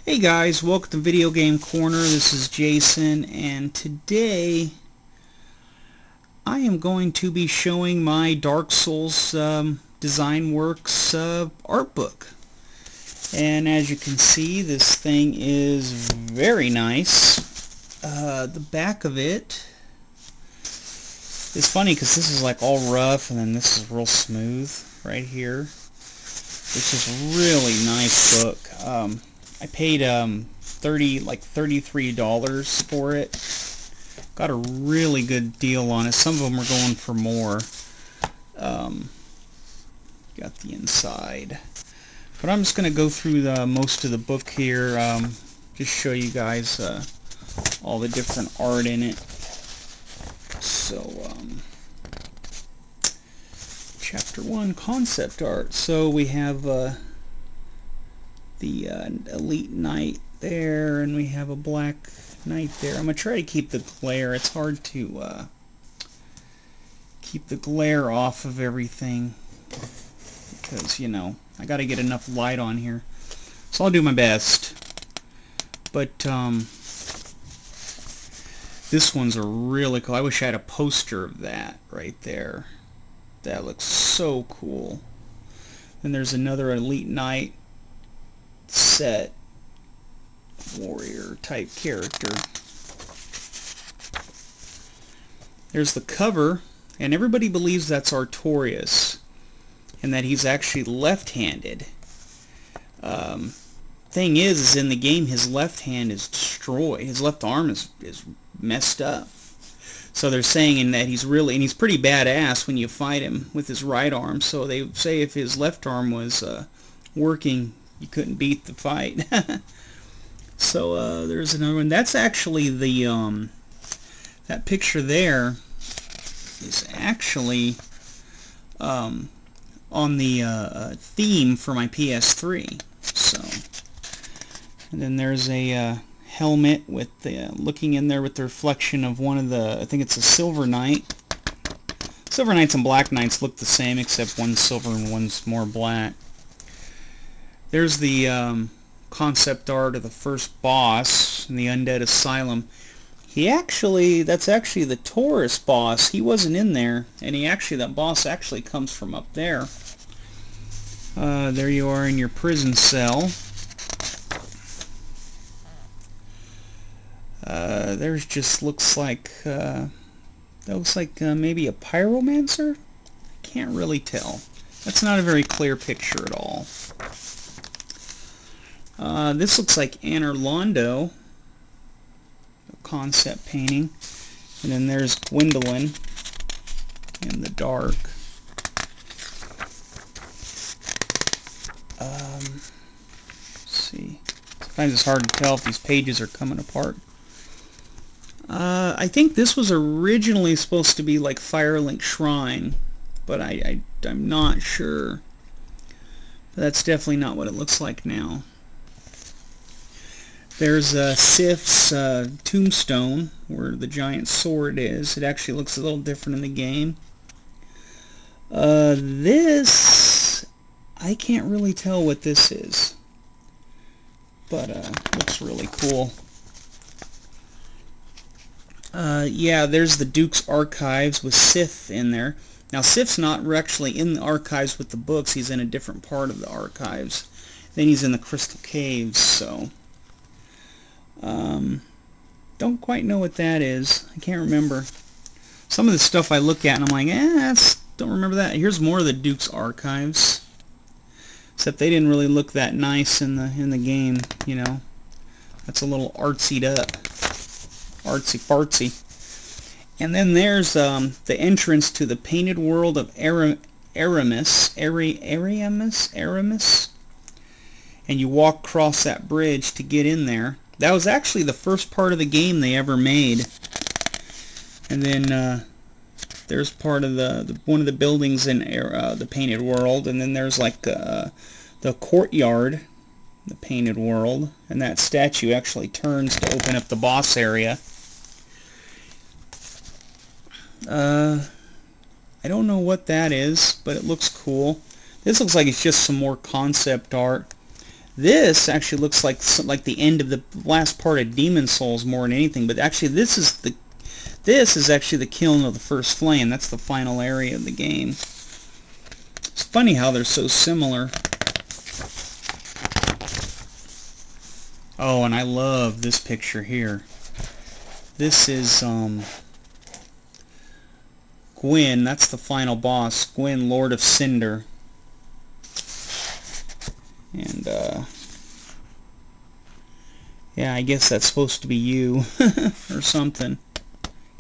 Hey guys, welcome to Video Game Corner. This is Jason, and today I am going to be showing my Dark Souls Design Works art book. And as you can see, this thing is very nice. The back of it is funny because this is like all rough, and then this is real smooth right here. This is a really nice book. I paid $33 for it. Got a really good deal on it. Some of them are going for more. Got the inside. But I'm just going to go through most of the book here. Just show you guys all the different art in it. So, Chapter 1, Concept Art. So we have the Elite Knight there, and we have a Black Knight there. I'm going to try to keep the glare. It's hard to keep the glare off of everything because, you know, I got to get enough light on here. So I'll do my best. But this one's a really cool. I wish I had a poster of that right there. That looks so cool. Then there's another Elite Knight set warrior type character. There's the cover, and everybody believes that's Artorias and that he's actually left-handed. Thing is in the game his left hand is destroyed. His left arm is messed up. So they're saying that he's really, and he's pretty badass when you fight him with his right arm. So they say if his left arm was working, you couldn't beat the fight. So there's another one. That's actually the that picture there is actually on the theme for my PS3. So, and then there's a helmet with the looking in there with the reflection of one of the, I think it's a Silver Knight. Silver Knights and Black Knights look the same, except one's silver and one's more black. There's the concept art of the first boss in the Undead Asylum. That's actually the Taurus boss. He wasn't in there, and that boss actually comes from up there. There you are in your prison cell. There's just looks like maybe a pyromancer. Can't really tell. That's not a very clear picture at all. This looks like Anor Londo, a concept painting, and then there's Gwendolyn in the dark. Let's see. Sometimes it's hard to tell if these pages are coming apart. I think this was originally supposed to be like Firelink Shrine, but I'm not sure. But that's definitely not what it looks like now. There's Sif's tombstone, where the giant sword is. It actually looks a little different in the game. This, I can't really tell what this is, but looks really cool. Yeah, there's the Duke's Archives with Sif in there. Now, Sif's not actually in the archives with the books. He's in a different part of the archives. Then he's in the Crystal Caves, so don't quite know what that is. I can't remember. Some of the stuff I look at and I'm like, don't remember that. Here's more of the Duke's Archives. Except they didn't really look that nice in the game, you know. That's a little artsied up. Artsy fartsy. And then there's the entrance to the painted world of Aramis. And you walk across that bridge to get in there. That was actually the first part of the game they ever made. And then there's part of one of the buildings in the painted world, and then there's like the courtyard, the painted world, and that statue actually turns to open up the boss area. I don't know what that is, but it looks cool. This looks like it's just some more concept art. This actually looks like the end of the last part of Demon Souls more than anything, but actually this is actually the kiln of the first flame. That's the final area of the game. It's funny how they're so similar. Oh, and I love this picture here. This is Gwyn. That's the final boss. Gwyn, Lord of Cinder. And yeah, I guess that's supposed to be you or something.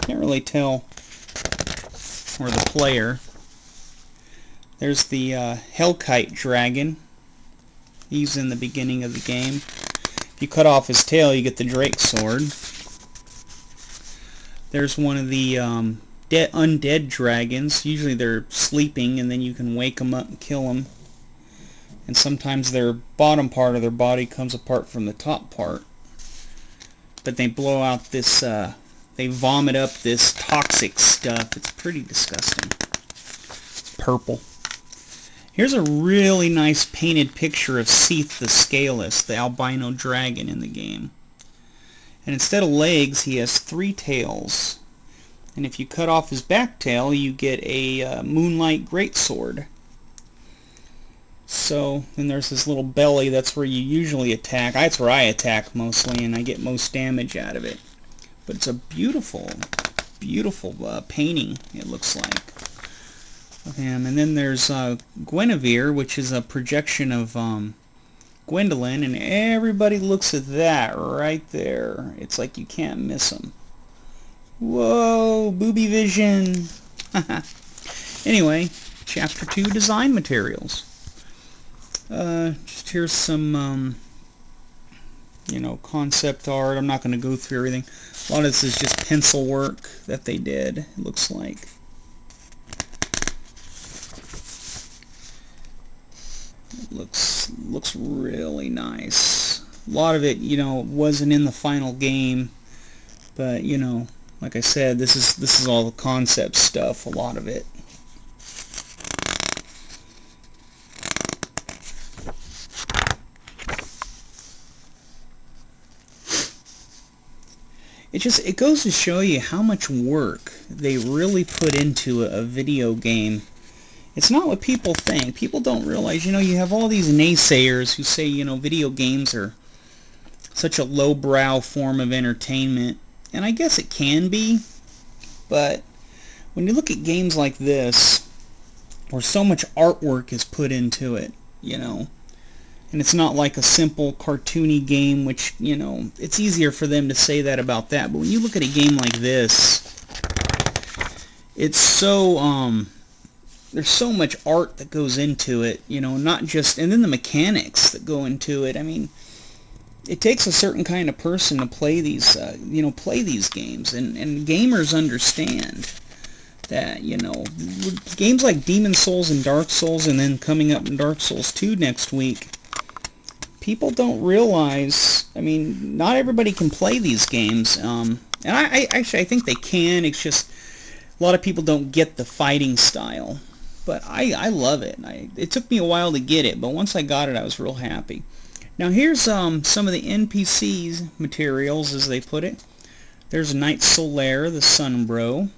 Can't really tell. Or the player. There's the Hellkite dragon. He's in the beginning of the game. If you cut off his tail, you get the Drake sword. There's one of the undead dragons. Usually they're sleeping, and then you can wake them up and kill them. And sometimes their bottom part of their body comes apart from the top part. But they blow out this, they vomit up this toxic stuff. It's pretty disgusting. It's purple. Here's a really nice painted picture of Seath the Scaleless, the albino dragon in the game. And instead of legs, he has 3 tails. And if you cut off his back tail, you get a Moonlight Greatsword. So, then there's his little belly. That's where you usually attack. That's where I attack mostly, and I get most damage out of it. But it's a beautiful, beautiful painting, it looks like, of him. And then there's Guinevere, which is a projection of Gwendolyn, and everybody looks at that right there. It's like you can't miss them. Whoa, booby vision. Anyway, Chapter 2, Design Materials. Just here's some, you know, concept art. I'm not going to go through everything. A lot of this is just pencil work that they did, it looks like. It looks really nice. A lot of it, you know, wasn't in the final game, but, you know, like I said, this is all the concept stuff, a lot of it. It goes to show you how much work they really put into a video game. It's not what people think. People don't realize, you know, you have all these naysayers who say, you know, video games are such a lowbrow form of entertainment. And I guess it can be, but when you look at games like this, where so much artwork is put into it, you know, and it's not like a simple cartoony game, which, you know, it's easier for them to say that about that. But when you look at a game like this, it's so, there's so much art that goes into it, you know, not just, and then the mechanics that go into it. I mean, it takes a certain kind of person to play these, you know, play these games, and gamers understand that, you know, games like Demon Souls and Dark Souls, and then coming up in Dark Souls 2 next week, people don't realize, I mean, not everybody can play these games, and I think they can. It's just a lot of people don't get the fighting style, but I love it. It took me a while to get it, but once I got it, I was real happy. Now here's some of the NPCs materials, as they put it. There's Knight Solaire, the Sunbro,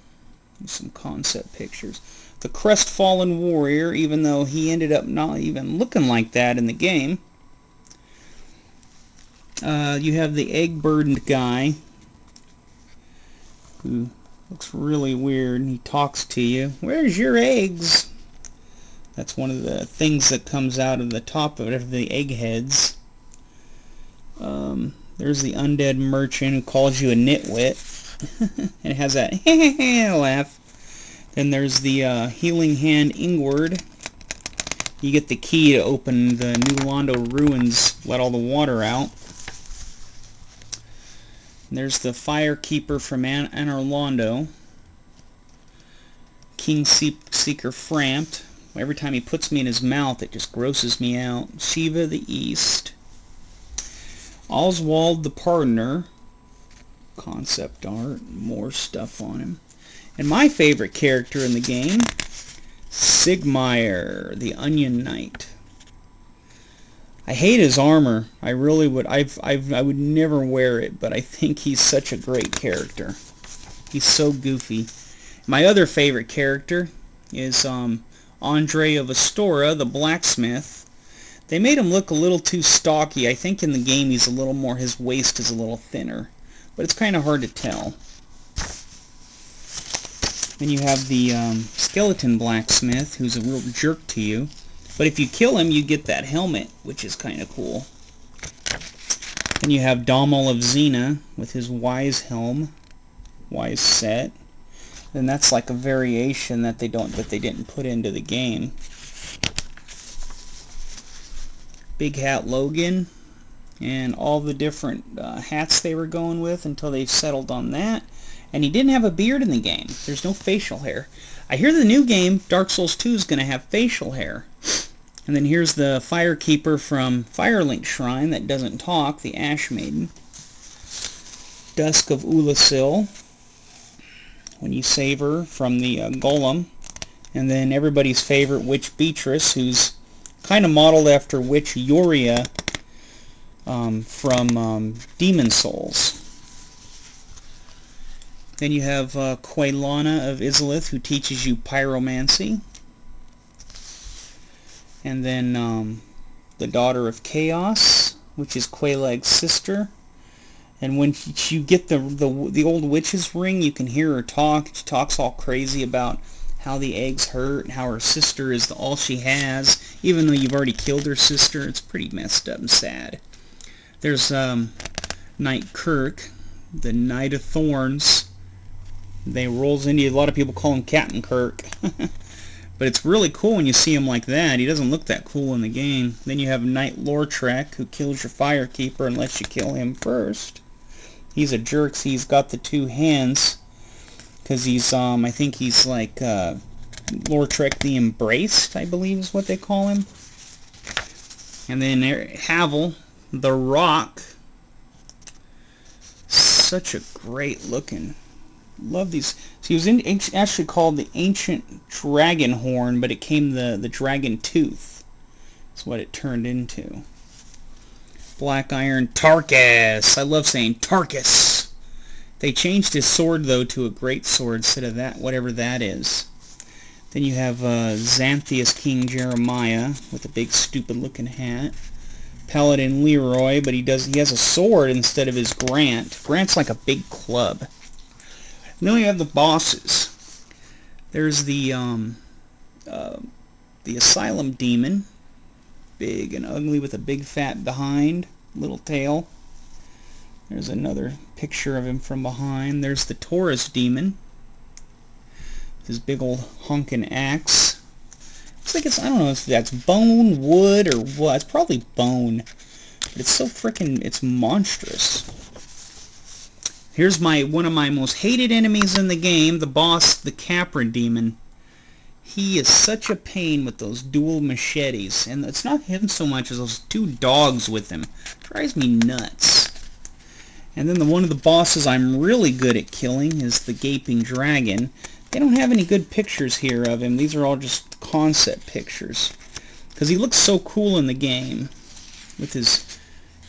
some concept pictures. The Crestfallen Warrior, even though he ended up not even looking like that in the game. You have the egg-burdened guy, who looks really weird, and he talks to you. Where's your eggs? That's one of the things that comes out of the top of the eggheads. There's the undead merchant who calls you a nitwit, and it has that laugh. Then there's the healing hand Ingward. You get the key to open the New Londo ruins, let all the water out. And there's the Firekeeper from Anor Londo. King Seeker Frampt. Every time he puts me in his mouth, it just grosses me out. Shiva the East. Oswald the Pardoner. Concept art. More stuff on him. And my favorite character in the game, Sigmire, the Onion Knight. I hate his armor. I really would. I would never wear it, but I think he's such a great character. He's so goofy. My other favorite character is Andre of Astora, the blacksmith. They made him look a little too stocky. I think in the game he's a little more, his waist is a little thinner. But it's kind of hard to tell. Then you have the skeleton blacksmith, who's a real jerk to you. But if you kill him, you get that helmet, which is kind of cool. Then you have Domal of Xena with his wise helm, wise set. And that's like a variation that they didn't put into the game. Big Hat Logan, and all the different hats they were going with until they settled on that. And he didn't have a beard in the game. There's no facial hair. I hear the new game, Dark Souls 2, is going to have facial hair. And then here's the Firekeeper from Firelink Shrine that doesn't talk, the Ash Maiden. Dusk of Ulasil, when you save her from the Golem. And then everybody's favorite Witch Beatrice, who's kind of modeled after Witch Yoria from Demon Souls. Then you have Quaylana of Izalith, who teaches you pyromancy. And then the Daughter of Chaos, which is Quaylag's sister. And when you get the old witch's ring, you can hear her talk. She talks all crazy about how the eggs hurt, and how her sister is all she has, even though you've already killed her sister. It's pretty messed up and sad. There's Knight Kirk, the Knight of Thorns. They rolls into you. A lot of people call him Captain Kirk. But it's really cool when you see him like that. He doesn't look that cool in the game. Then you have Knight Lortrek, who kills your Firekeeper and lets you kill him first. He's a jerk, so he's got the two hands. Because he's, I think he's like Lortrek the Embraced, I believe is what they call him. And then Havel, the Rock. Such a great looking. Love these. So he was actually called the Ancient Dragon Horn, but it came the Dragon Tooth. That's what it turned into. Black Iron Tarkus. I love saying Tarkus. They changed his sword, though, to a great sword instead of that, whatever that is. Then you have Xanthius King Jeremiah with a big stupid-looking hat. Paladin Leroy, but he has a sword instead of his Grant. Grant's like a big club. And then we have the bosses. There's the Asylum Demon, big and ugly with a big fat behind, little tail. There's another picture of him from behind. There's the Taurus Demon, with his big old honkin' axe. Looks like I don't know if that's bone, wood, or what. It's probably bone, but it's so frickin', it's monstrous. Here's one of my most hated enemies in the game, the boss, the Capra Demon. He is such a pain with those dual machetes, and it's not him so much as those two dogs with him. It drives me nuts. And then one of the bosses I'm really good at killing is the Gaping Dragon. They don't have any good pictures here of him. These are all just concept pictures. Because he looks so cool in the game. With his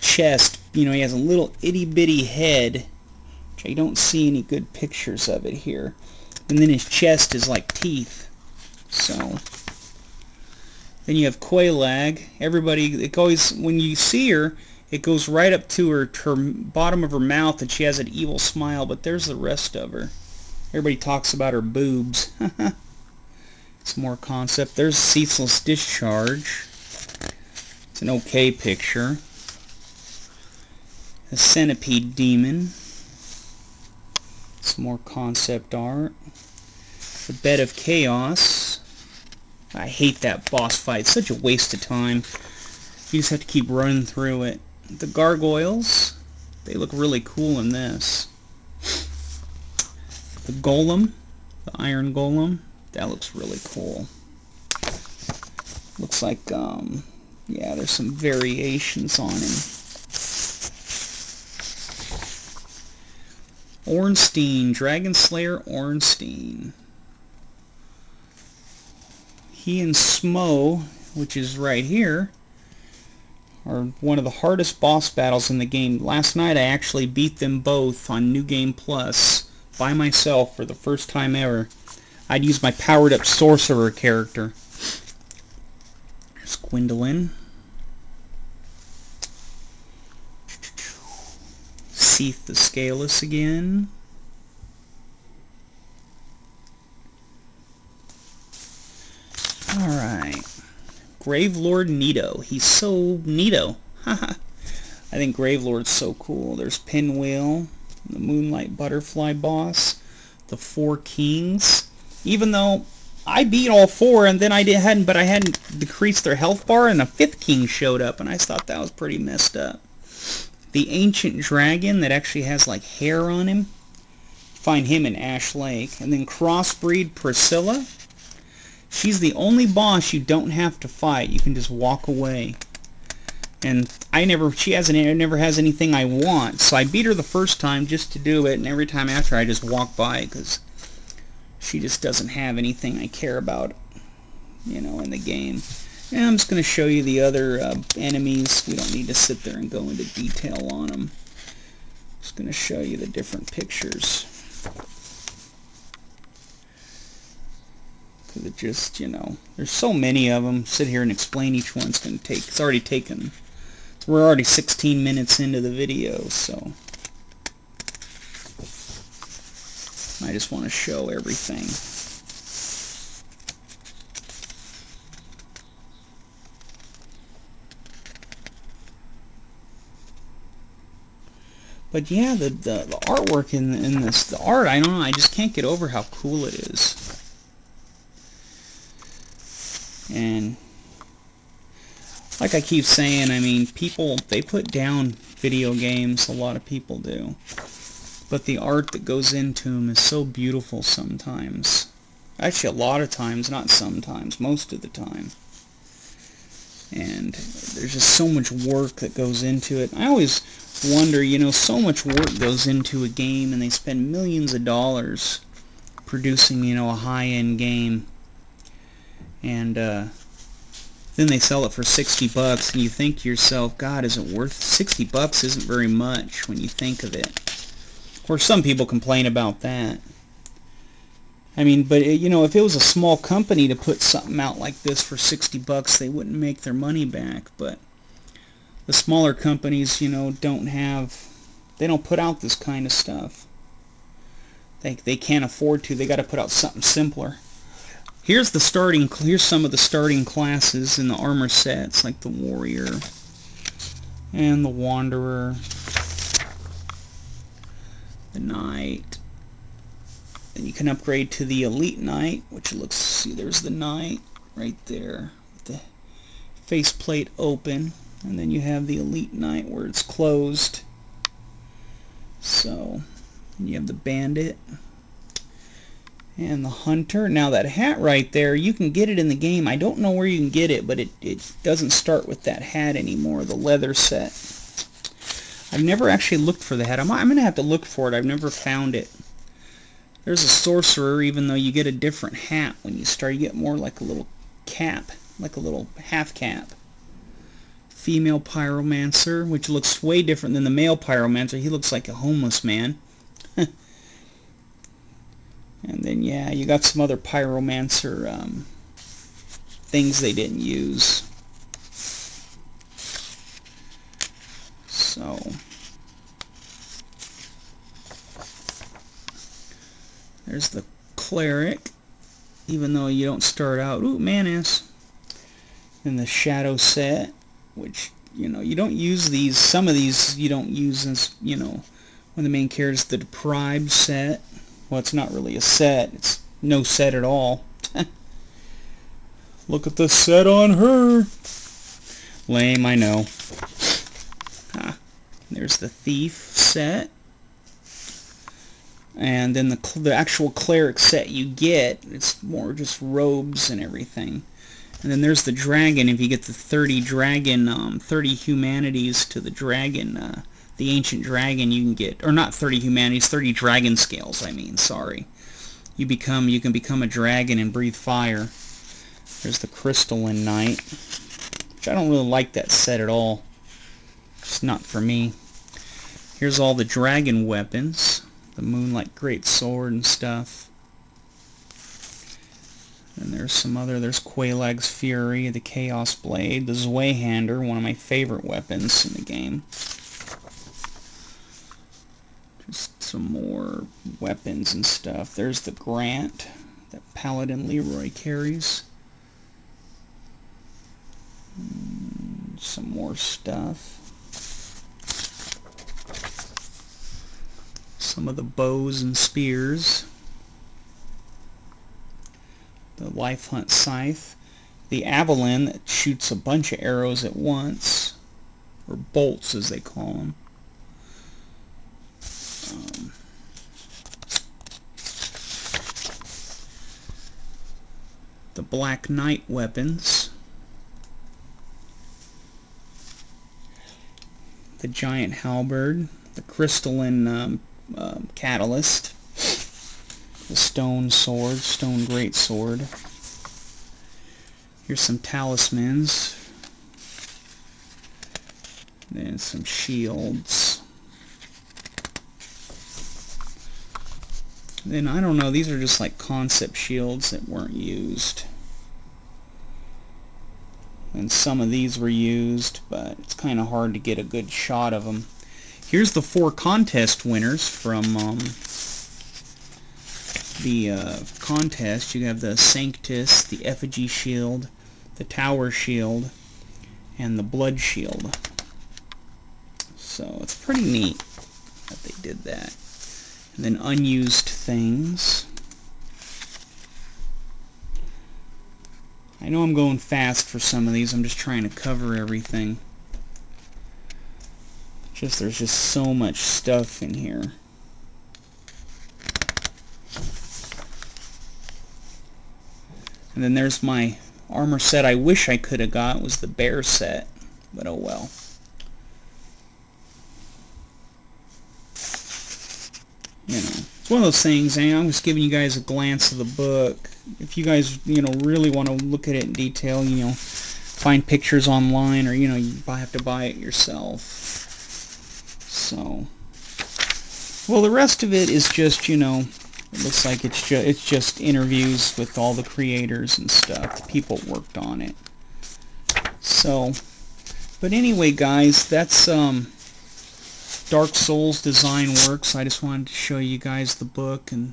chest, he has a little itty-bitty head. Which I don't see any good pictures of it here. And then his chest is like teeth. So then you have Quaylag. Everybody, when you see her, it goes right up to her bottom of her mouth, and she has an evil smile. But there's the rest of her. Everybody talks about her boobs. Some more concept. There's Ceaseless Discharge. It's an okay picture. The Centipede Demon. Some more concept art. The Bed of Chaos. I hate that boss fight. It's such a waste of time. You just have to keep running through it. The Gargoyles. They look really cool in this. The Golem. The Iron Golem. That looks really cool. Looks like, yeah, there's some variations on him. Ornstein, Dragon Slayer Ornstein. He and Smo, which is right here, are one of the hardest boss battles in the game. Last night I actually beat them both on New Game Plus by myself for the first time ever. I'd use my powered up sorcerer character. There's Gwendolyn. Seath the Scaleless again. Alright. Gravelord Nito. He's so neato. Haha. I think Gravelord's so cool. There's Pinwheel, the Moonlight Butterfly boss, the Four Kings. Even though I beat all four, and then I hadn't decreased their health bar, and a fifth king showed up, and I thought that was pretty messed up. The Ancient Dragon that actually has like hair on him. Find him in Ash Lake. And then Crossbreed Priscilla. She's the only boss you don't have to fight. You can just walk away. And she never has anything I want. So I beat her the first time just to do it, and every time after I just walk by because she just doesn't have anything I care about, in the game. And I'm just going to show you the other enemies. We don't need to sit there and go into detail on them. Just going to show you the different pictures. Because it just, there's so many of them. Sit here and explain each one. It's going to take, it's already taken, we're already 16 minutes into the video, so I just want to show everything. But yeah, the artwork in this, the art, I don't know, I just can't get over how cool it is. And like I keep saying, I mean, people, they put down video games, a lot of people do. But the art that goes into them is so beautiful sometimes. Actually, a lot of times, not sometimes, most of the time. And there's just so much work that goes into it. I always wonder, so much work goes into a game, and they spend millions of dollars producing, a high-end game. And then they sell it for $60, and you think to yourself, God, is it worth $60? Isn't very much when you think of it. Of course, some people complain about that. I mean, but if it was a small company to put something out like this for $60, they wouldn't make their money back. But the smaller companies, they don't put out this kind of stuff. They can't afford to. They got to put out something simpler. Here's some of the starting classes in the armor sets, like the Warrior and the Wanderer, the Knight. Then you can upgrade to the Elite Knight, which looks, see, there's the Knight right there with the faceplate open, and then you have the Elite Knight where it's closed. So, and you have the Bandit and the Hunter. Now that hat right there, you can get it in the game. I don't know where you can get it, but it doesn't start with that hat anymore, the leather set. I've never actually looked for the hat. I'm going to have to look for it. I've never found it. There's a Sorcerer, even though you get a different hat when you start. You get more like a little cap, like a little half cap. Female Pyromancer, which looks way different than the male Pyromancer. He looks like a homeless man. And then, yeah, you got some other Pyromancer things they didn't use. So, there's the Cleric, even though you don't start out. Ooh, Manus. Then the Shadow set, which, you don't use these. Some of these you don't use as, when the main character is the Deprived set. Well, it's not really a set. It's no set at all. Look at the set on her. Lame, I know. There's the Thief set. And then the actual Cleric set you get, it's more just robes and everything. And then there's the Dragon. If you get the 30 Dragon, 30 Humanities to the Dragon, the Ancient Dragon, you can get, or not 30 Humanities, 30 Dragon Scales, sorry. You can become a dragon and breathe fire. There's the Crystalline Knight, which I don't really like that set at all. It's not for me. Here's all the dragon weapons. The Moonlight Greatsword and stuff. And there's some other, there's Quelaag's Fury, the Chaos Blade, the Zweihander, one of my favorite weapons in the game. Just some more weapons and stuff. There's the Grant that Paladin Leroy carries. Some more stuff. Some of the bows and spears. The Life Hunt Scythe. The Avalon that shoots a bunch of arrows at once. Or bolts as they call them. The Black Knight weapons. The Giant Halberd. The Crystalline Catalyst. The Stone Sword, Stone Greatsword. Here's some talismans. Then some shields. Then, I don't know, these are just like concept shields that weren't used. And some of these were used, but it's kind of hard to get a good shot of them. Here's the 4 contest winners from the contest. You have the Sanctus, the Effigy Shield, the Tower Shield, and the Blood Shield. So it's pretty neat that they did that. And then unused things. I know I'm going fast for some of these. I'm just trying to cover everything. There's just so much stuff in here. And then there's my armor set I wish I could have got. It was the bear set, but oh well. You know, it's one of those things. I'm just giving you guys a glance of the book. If you guys, really want to look at it in detail, find pictures online, or you have to buy it yourself. So, well, the rest of it is just, it looks like it's just interviews with all the creators and stuff, the people that worked on it. So, but anyway, guys, that's Dark Souls Design Works. I just wanted to show you guys the book and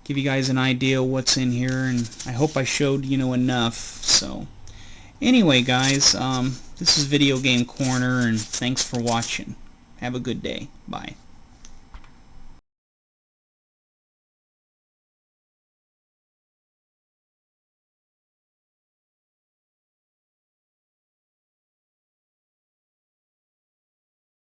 give you guys an idea what's in here, and I hope I showed enough. So, anyway, guys, this is Video Game Corner, and thanks for watching. Have a good day. Bye.